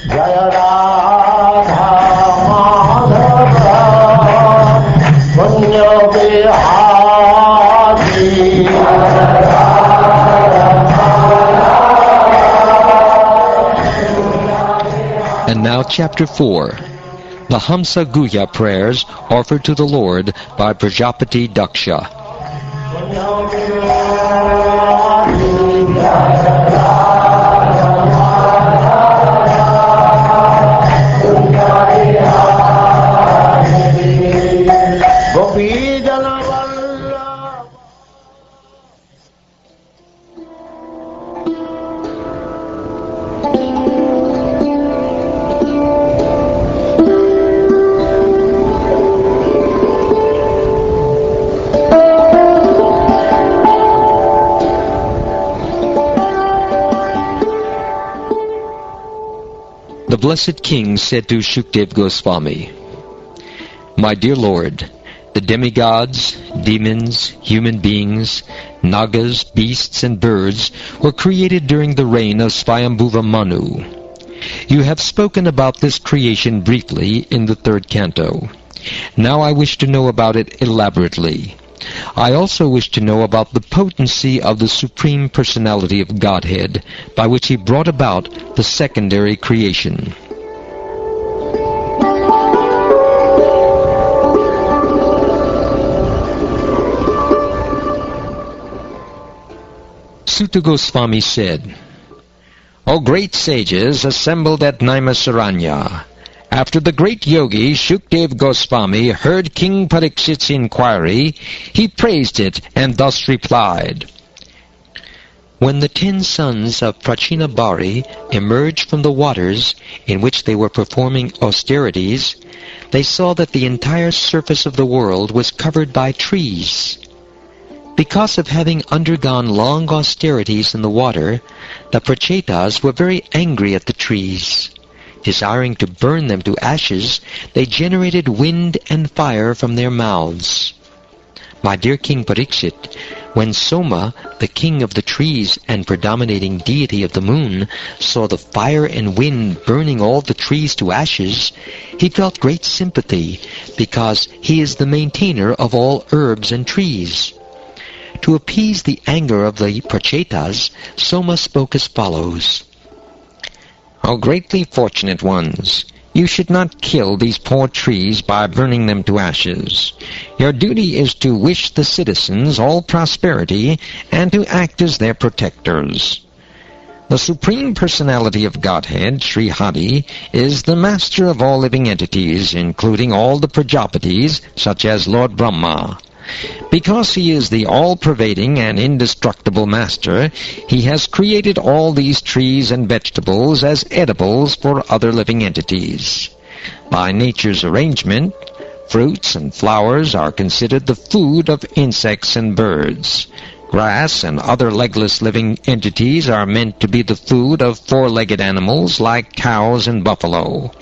Jaya Radha Madhava Punya Vihari. And now Chapter 4. The Hamsa Guhya prayers offered to the Lord by Prajapati Daksha. The blessed king said to Shukdev Goswami, "My dear Lord, the demigods, demons, human beings, nagas, beasts, and birds were created during the reign of Swayambhuva Manu. You have spoken about this creation briefly in the 3rd canto. Now I wish to know about it elaborately. I also wish to know about the potency of the Supreme Personality of Godhead, by which he brought about the secondary creation." Suta Goswami said, "O great sages assembled at Naimisaranya, after the great yogi Shukdev Goswami heard King Parikshit's inquiry, he praised it and thus replied, When the 10 sons of Prachina Bari emerged from the waters in which they were performing austerities, they saw that the entire surface of the world was covered by trees. Because of having undergone long austerities in the water, the Prachetas were very angry at the trees. Desiring to burn them to ashes, they generated wind and fire from their mouths. My dear King Parikshit, when Soma, the king of the trees and predominating deity of the moon, saw the fire and wind burning all the trees to ashes, he felt great sympathy, because he is the maintainer of all herbs and trees. To appease the anger of the Prachetas, Soma spoke as follows. O greatly fortunate ones, you should not kill these poor trees by burning them to ashes. Your duty is to wish the citizens all prosperity and to act as their protectors. The Supreme Personality of Godhead, Sri Hari, is the master of all living entities, including all the Prajapatis, such as Lord Brahma. Because he is the all-pervading and indestructible master, he has created all these trees and vegetables as edibles for other living entities. By nature's arrangement, fruits and flowers are considered the food of insects and birds. Grass and other legless living entities are meant to be the food of 4-legged animals like cows and buffalo.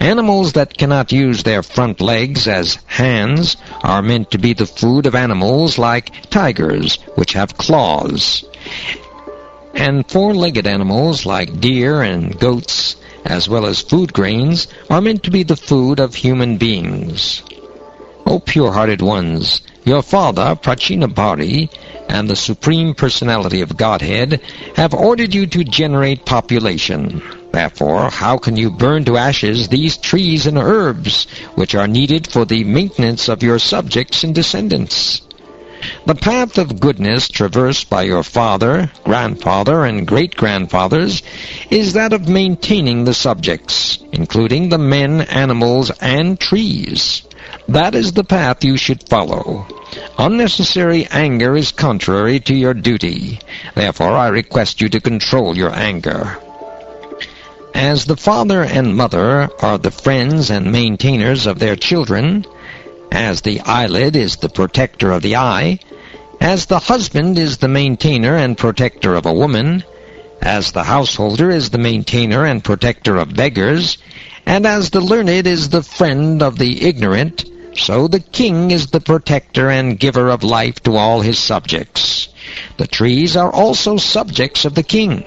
Animals that cannot use their front legs as hands are meant to be the food of animals like tigers, which have claws. And 4-legged animals like deer and goats, as well as food grains, are meant to be the food of human beings. O pure-hearted ones, your father, Prachina Bari, and the Supreme Personality of Godhead have ordered you to generate population. Therefore, how can you burn to ashes these trees and herbs, which are needed for the maintenance of your subjects and descendants? The path of goodness traversed by your father, grandfather, and great-grandfathers is that of maintaining the subjects, including the men, animals, and trees. That is the path you should follow. Unnecessary anger is contrary to your duty. Therefore, I request you to control your anger. As the father and mother are the friends and maintainers of their children, as the eyelid is the protector of the eye, as the husband is the maintainer and protector of a woman, as the householder is the maintainer and protector of beggars, and as the learned is the friend of the ignorant, so the king is the protector and giver of life to all his subjects. The trees are also subjects of the king.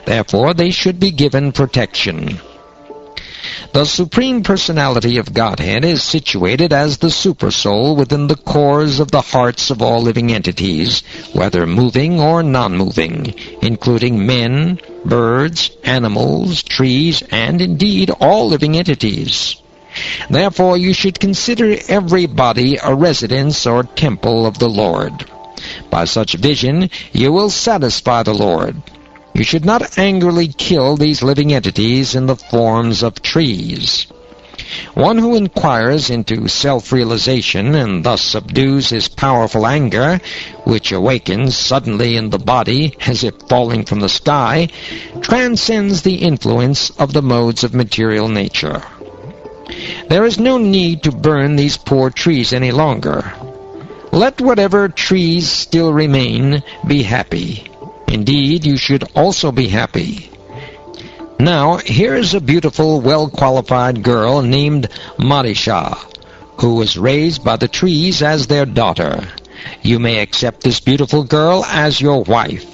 Therefore, they should be given protection. The Supreme Personality of Godhead is situated as the Supersoul within the cores of the hearts of all living entities, whether moving or non-moving, including men, birds, animals, trees, and indeed all living entities. Therefore, you should consider every body a residence or temple of the Lord. By such vision, you will satisfy the Lord. You should not angrily kill these living entities in the forms of trees. One who inquires into self-realization and thus subdues his powerful anger, which awakens suddenly in the body as if falling from the sky, transcends the influence of the modes of material nature. There is no need to burn these poor trees any longer. Let whatever trees still remain be happy. Indeed, you should also be happy. Now, here is a beautiful, well-qualified girl named Marisha, who was raised by the trees as their daughter. You may accept this beautiful girl as your wife.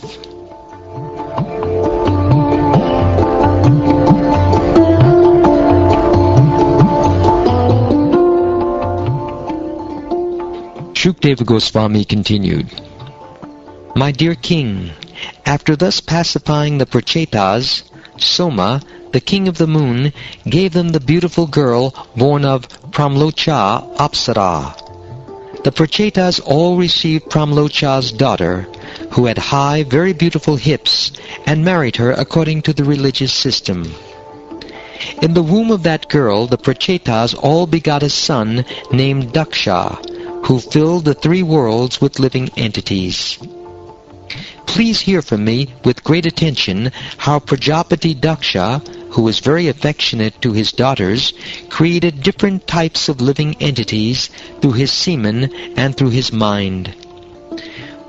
Shukdeva Goswami continued, My dear king, after thus pacifying the Prachetas, Soma, the king of the moon, gave them the beautiful girl born of Pramlocha Apsara. The Prachetas all received Pramlocha's daughter, who had high, very beautiful hips, and married her according to the religious system. In the womb of that girl, the Prachetas all begot a son named Daksha, who filled the three worlds with living entities. Please hear from me with great attention how Prajapati Daksha, who was very affectionate to his daughters, created different types of living entities through his semen and through his mind.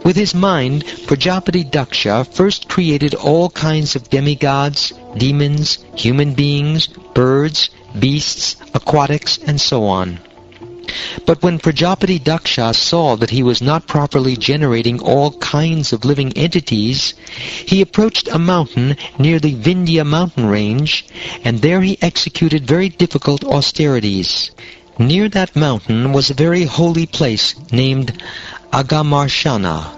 With his mind, Prajapati Daksha first created all kinds of demigods, demons, human beings, birds, beasts, aquatics, and so on. But when Prajapati Daksha saw that he was not properly generating all kinds of living entities, he approached a mountain near the Vindhya mountain range, and there he executed very difficult austerities. Near that mountain was a very holy place named Agamarshana.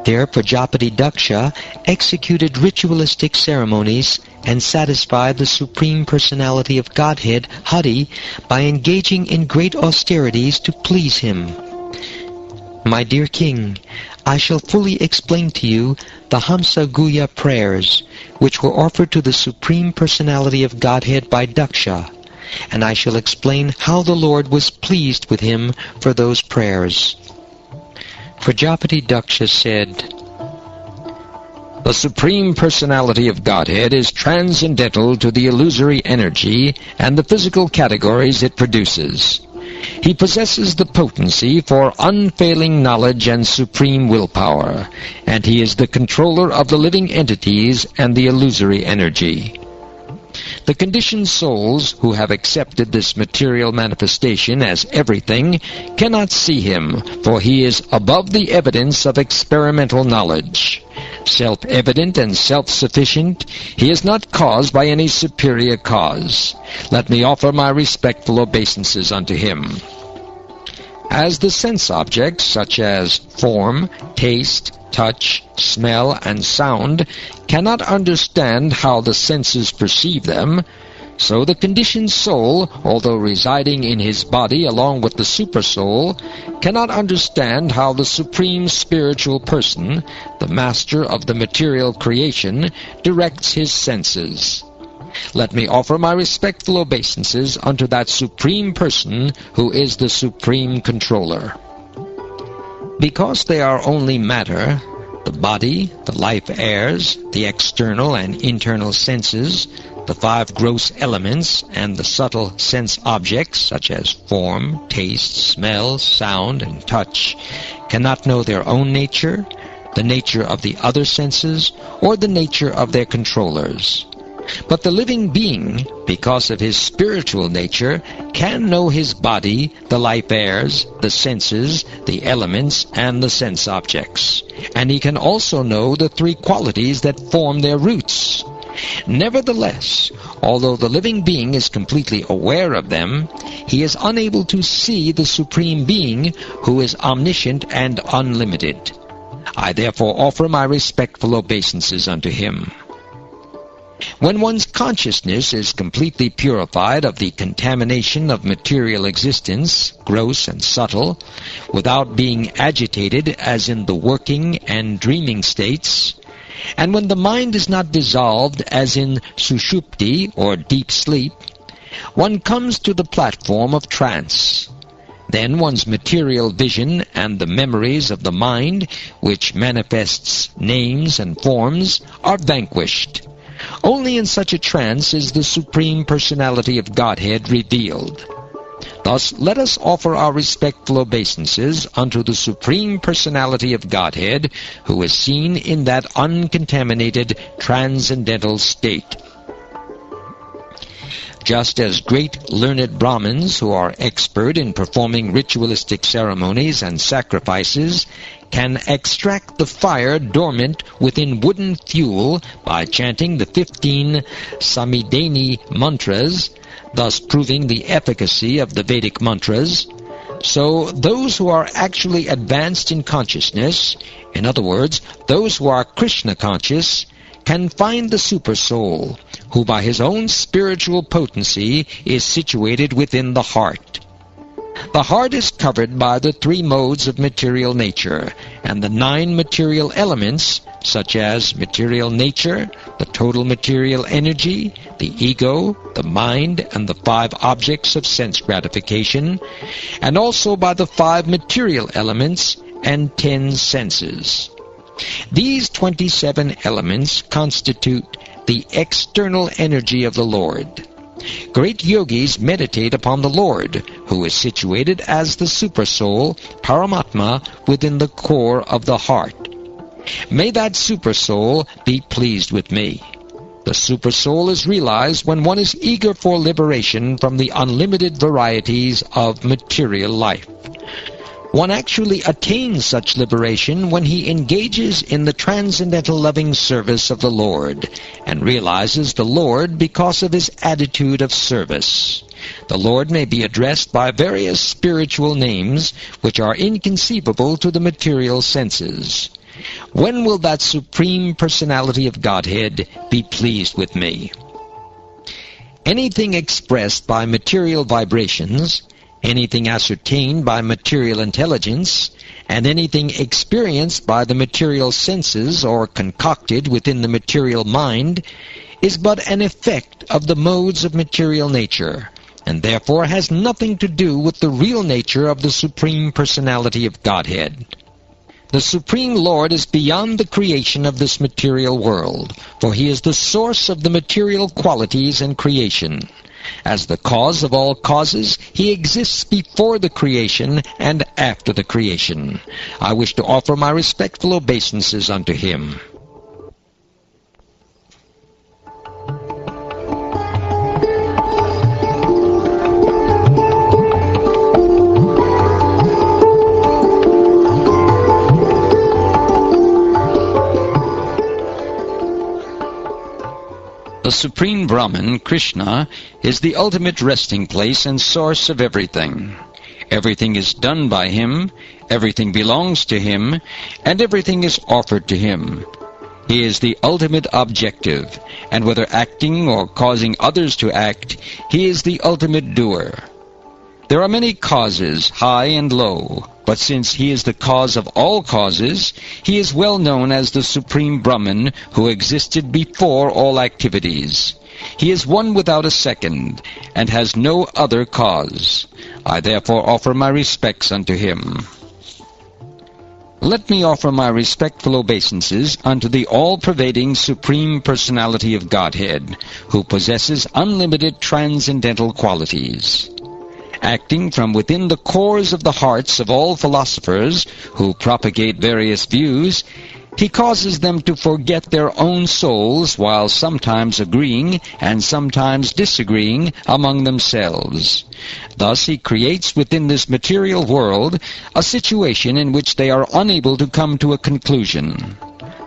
There Prajapati Daksha executed ritualistic ceremonies and satisfied the Supreme Personality of Godhead, Hari, by engaging in great austerities to please him. My dear king, I shall fully explain to you the Hamsa guhya prayers, which were offered to the Supreme Personality of Godhead by Daksha, and I shall explain how the Lord was pleased with him for those prayers. Prajapati Daksha said, The Supreme Personality of Godhead is transcendental to the illusory energy and the physical categories it produces. He possesses the potency for unfailing knowledge and supreme willpower, and he is the controller of the living entities and the illusory energy. The conditioned souls who have accepted this material manifestation as everything cannot see him, for he is above the evidence of experimental knowledge. Self-evident and self-sufficient, he is not caused by any superior cause. Let me offer my respectful obeisances unto him. As the sense objects, such as form, taste, touch, smell, and sound, cannot understand how the senses perceive them, so the conditioned soul, although residing in his body along with the supersoul, cannot understand how the Supreme Spiritual Person, the master of the material creation, directs his senses. Let me offer my respectful obeisances unto that Supreme Person who is the Supreme Controller. Because they are only matter, the body, the life airs, the external and internal senses, the five gross elements, and the subtle sense objects, such as form, taste, smell, sound, and touch, cannot know their own nature, the nature of the other senses, or the nature of their controllers. But the living being, because of his spiritual nature, can know his body, the life airs, the senses, the elements, and the sense objects. And he can also know the three qualities that form their roots. Nevertheless, although the living being is completely aware of them, he is unable to see the Supreme Being, who is omniscient and unlimited. I therefore offer my respectful obeisances unto him. When one's consciousness is completely purified of the contamination of material existence, gross and subtle, without being agitated as in the working and dreaming states, and when the mind is not dissolved as in sushupti or deep sleep, one comes to the platform of trance. Then one's material vision and the memories of the mind, which manifests names and forms, are vanquished. Only in such a trance is the Supreme Personality of Godhead revealed. Thus let us offer our respectful obeisances unto the Supreme Personality of Godhead, who is seen in that uncontaminated transcendental state. Just as great learned Brahmins who are expert in performing ritualistic ceremonies and sacrifices can extract the fire dormant within wooden fuel by chanting the 15 Samidani mantras, thus proving the efficacy of the Vedic mantras, so those who are actually advanced in consciousness, in other words, those who are Krishna conscious, can find the Supersoul, who by his own spiritual potency is situated within the heart. The heart is covered by the three modes of material nature, and the 9 material elements, such as material nature, the total material energy, the ego, the mind, and the 5 objects of sense gratification, and also by the 5 material elements and 10 senses. These 27 elements constitute the external energy of the Lord. Great yogis meditate upon the Lord, who is situated as the Supersoul, Paramatma, within the core of the heart. May that Supersoul be pleased with me. The Supersoul is realized when one is eager for liberation from the unlimited varieties of material life. One actually attains such liberation when he engages in the transcendental loving service of the Lord, and realizes the Lord because of his attitude of service. The Lord may be addressed by various spiritual names which are inconceivable to the material senses. When will that Supreme Personality of Godhead be pleased with me? Anything expressed by material vibrations, anything ascertained by material intelligence, and anything experienced by the material senses or concocted within the material mind is but an effect of the modes of material nature, and therefore has nothing to do with the real nature of the Supreme Personality of Godhead. The Supreme Lord is beyond the creation of this material world, for he is the source of the material qualities and creation. As the cause of all causes, he exists before the creation and after the creation. I wish to offer my respectful obeisances unto him. The Supreme Brahman, Krishna, is the ultimate resting place and source of everything. Everything is done by him, everything belongs to him, and everything is offered to him. He is the ultimate objective, and whether acting or causing others to act, he is the ultimate doer. There are many causes, high and low, but since he is the cause of all causes, he is well known as the Supreme Brahman, who existed before all activities. He is one without a second, and has no other cause. I therefore offer my respects unto him. Let me offer my respectful obeisances unto the all-pervading Supreme Personality of Godhead, who possesses unlimited transcendental qualities. Acting from within the cores of the hearts of all philosophers who propagate various views, He causes them to forget their own souls while sometimes agreeing and sometimes disagreeing among themselves. Thus he creates within this material world a situation in which they are unable to come to a conclusion.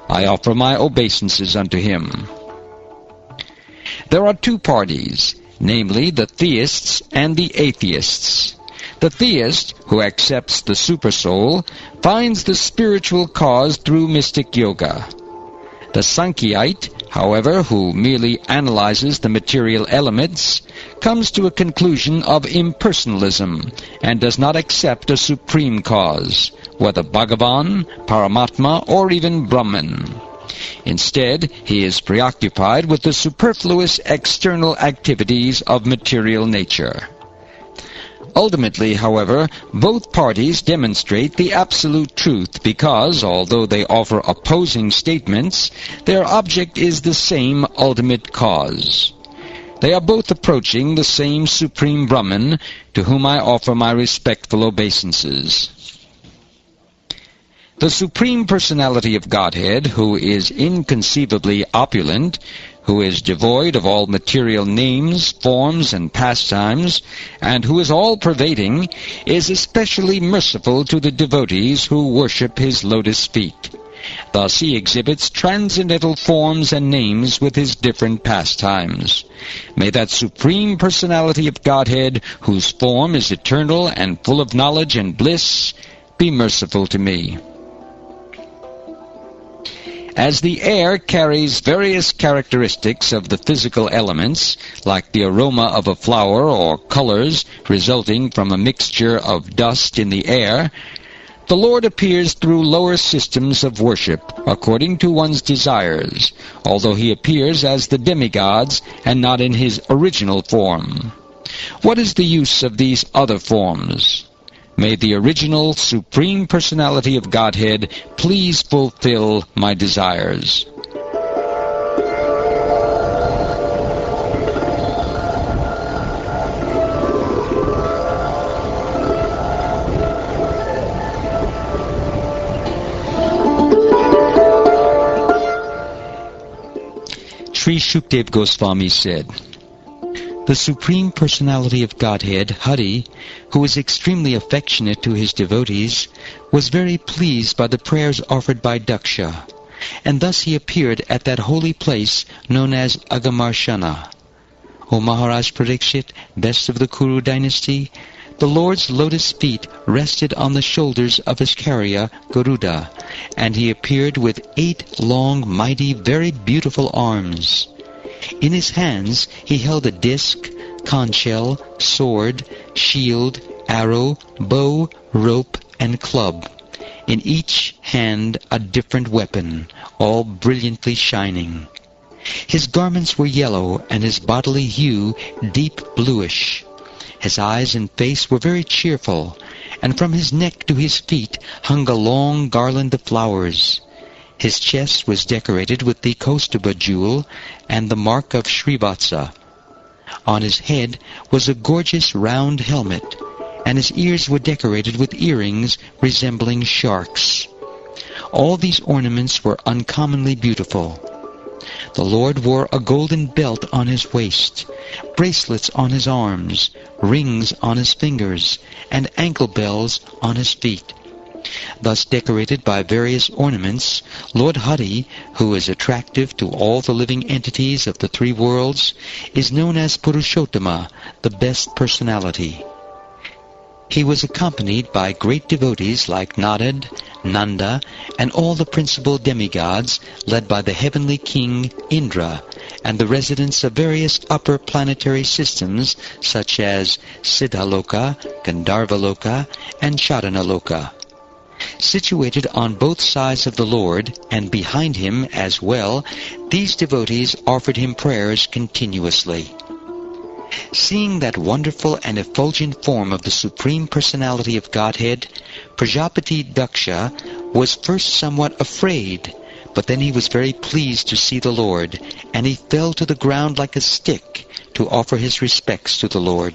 I offer my obeisances unto him. There are two parties, namely the theists and the atheists. The theist, who accepts the supersoul, finds the spiritual cause through mystic yoga. The Sankhyaite, however, who merely analyzes the material elements, comes to a conclusion of impersonalism and does not accept a supreme cause, whether Bhagavan, Paramatma, or even Brahman. Instead, he is preoccupied with the superfluous external activities of material nature. Ultimately, however, both parties demonstrate the absolute truth because, although they offer opposing statements, their object is the same ultimate cause. They are both approaching the same Supreme Brahman, to whom I offer my respectful obeisances. The Supreme Personality of Godhead, who is inconceivably opulent, who is devoid of all material names, forms, and pastimes, and who is all-pervading, is especially merciful to the devotees who worship his lotus feet. Thus he exhibits transcendental forms and names with his different pastimes. May that Supreme Personality of Godhead, whose form is eternal and full of knowledge and bliss, be merciful to me. As the air carries various characteristics of the physical elements, like the aroma of a flower or colors resulting from a mixture of dust in the air, the Lord appears through lower systems of worship, according to one's desires, although he appears as the demigods and not in his original form. What is the use of these other forms? May the original Supreme Personality of Godhead please fulfill my desires. Sri Shukdev Goswami said, "The Supreme Personality of Godhead, Hari, who was extremely affectionate to his devotees, was very pleased by the prayers offered by Daksha, and thus he appeared at that holy place known as Agamarshana. O Maharaj Parikshit, best of the Kuru dynasty, the Lord's lotus feet rested on the shoulders of his carrier, Garuda, and he appeared with 8 long, mighty, very beautiful arms. In his hands he held a disc, conch shell, sword, shield, arrow, bow, rope, and club. In each hand a different weapon, all brilliantly shining. His garments were yellow, and his bodily hue deep bluish. His eyes and face were very cheerful, and from his neck to his feet hung a long garland of flowers. His chest was decorated with the Kaustubha jewel and the mark of Srivatsa. On his head was a gorgeous round helmet, and his ears were decorated with earrings resembling sharks. All these ornaments were uncommonly beautiful. The Lord wore a golden belt on his waist, bracelets on his arms, rings on his fingers, and ankle bells on his feet. Thus decorated by various ornaments, Lord Hari, who is attractive to all the living entities of the 3 worlds, is known as Purushottama, the best personality. He was accompanied by great devotees like Narad, Nanda, and all the principal demigods, led by the heavenly king Indra, and the residents of various upper planetary systems such as Siddhaloka, Gandharvaloka, and Charanaloka. Situated on both sides of the Lord, and behind him as well, these devotees offered him prayers continuously. Seeing that wonderful and effulgent form of the Supreme Personality of Godhead, Prajapati Daksha was first somewhat afraid, but then he was very pleased to see the Lord, and he fell to the ground like a stick to offer his respects to the Lord.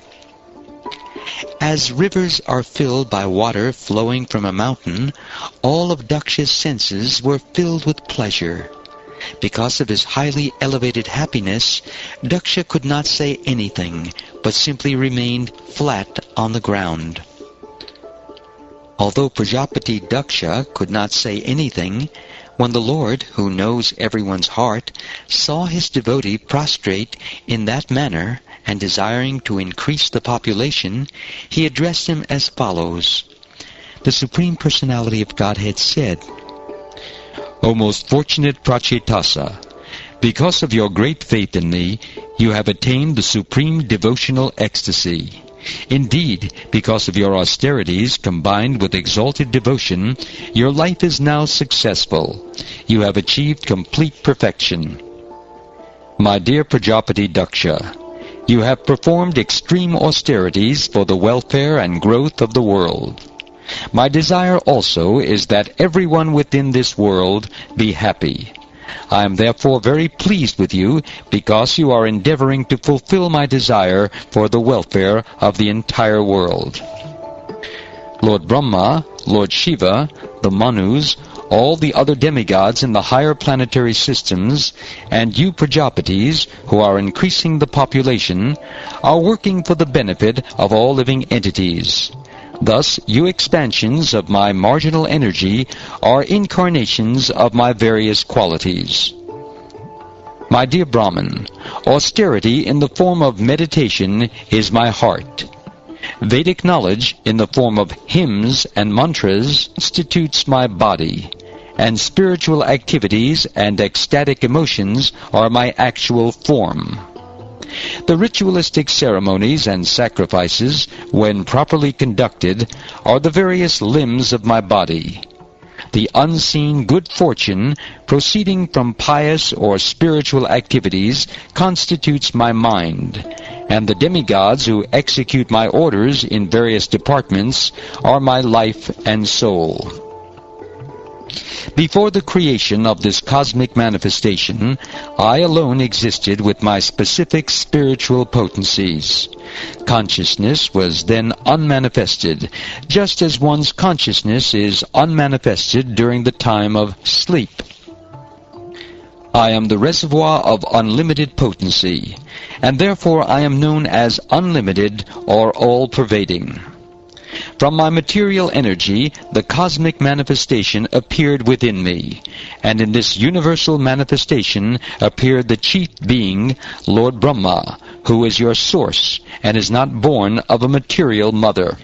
As rivers are filled by water flowing from a mountain, all of Daksha's senses were filled with pleasure. Because of his highly elevated happiness, Daksha could not say anything, but simply remained flat on the ground. Although Prajapati Daksha could not say anything, when the Lord, who knows everyone's heart, saw his devotee prostrate in that manner and desiring to increase the population, he addressed him as follows. The Supreme Personality of Godhead said, O most fortunate Prachetasa, because of your great faith in me, you have attained the supreme devotional ecstasy. Indeed, because of your austerities combined with exalted devotion, your life is now successful. You have achieved complete perfection. My dear Prajapati Daksha, you have performed extreme austerities for the welfare and growth of the world. My desire also is that everyone within this world be happy. I am therefore very pleased with you because you are endeavoring to fulfill my desire for the welfare of the entire world. Lord Brahma, Lord Shiva, the Manus, all the other demigods in the higher planetary systems, and you Prajapatis, who are increasing the population, are working for the benefit of all living entities. Thus, you expansions of my marginal energy are incarnations of my various qualities. My dear Brahman, austerity in the form of meditation is my heart. Vedic knowledge in the form of hymns and mantras constitutes my body, and spiritual activities and ecstatic emotions are my actual form. The ritualistic ceremonies and sacrifices, when properly conducted, are the various limbs of my body. The unseen good fortune proceeding from pious or spiritual activities constitutes my mind, and the demigods who execute my orders in various departments are my life and soul. Before the creation of this cosmic manifestation, I alone existed with my specific spiritual potencies. Consciousness was then unmanifested, just as one's consciousness is unmanifested during the time of sleep. I am the reservoir of unlimited potency, and therefore I am known as unlimited or all-pervading. From my material energy, the cosmic manifestation appeared within me, and in this universal manifestation appeared the chief being, Lord Brahma, who is your source and is not born of a material mother.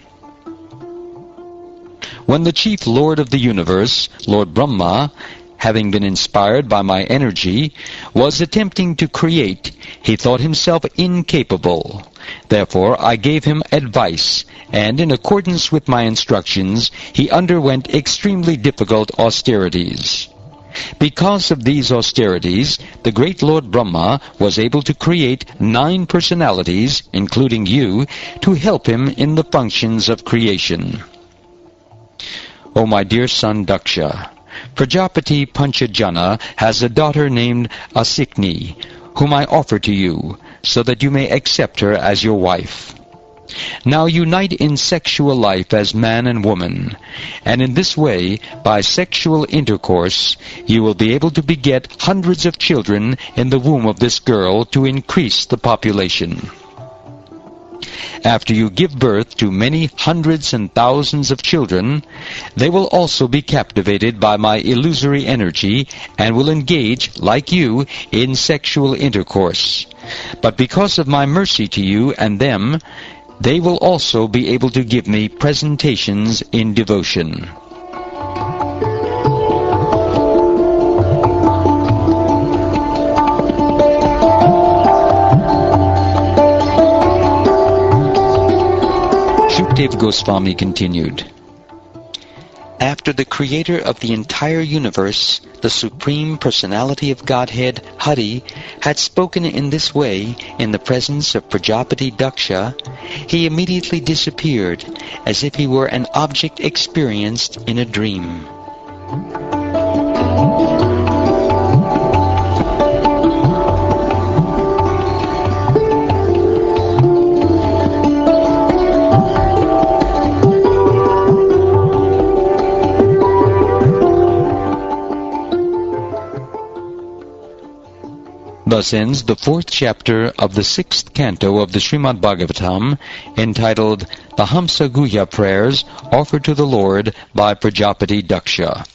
When the chief Lord of the universe, Lord Brahma, having been inspired by my energy, was attempting to create, he thought himself incapable. Therefore I gave him advice, and in accordance with my instructions, he underwent extremely difficult austerities. Because of these austerities, the great Lord Brahma was able to create 9 personalities, including you, to help him in the functions of creation. O my dear son Daksha, Prajapati Panchajana has a daughter named Asikni, whom I offer to you, so that you may accept her as your wife. Now unite in sexual life as man and woman, and in this way, by sexual intercourse, you will be able to beget hundreds of children in the womb of this girl to increase the population. After you give birth to many hundreds and thousands of children, they will also be captivated by my illusory energy and will engage, like you, in sexual intercourse. But because of my mercy to you and them, they will also be able to give me presentations in devotion. Shukdev Goswami continued, After the creator of the entire universe, the Supreme Personality of Godhead, Hari, had spoken in this way in the presence of Prajapati Daksha, he immediately disappeared, as if he were an object experienced in a dream. Thus ends the 4th chapter of the 6th canto of the Srimad Bhagavatam, entitled The Hamsa Guhya Prayers Offered to the Lord by Prajapati Daksha.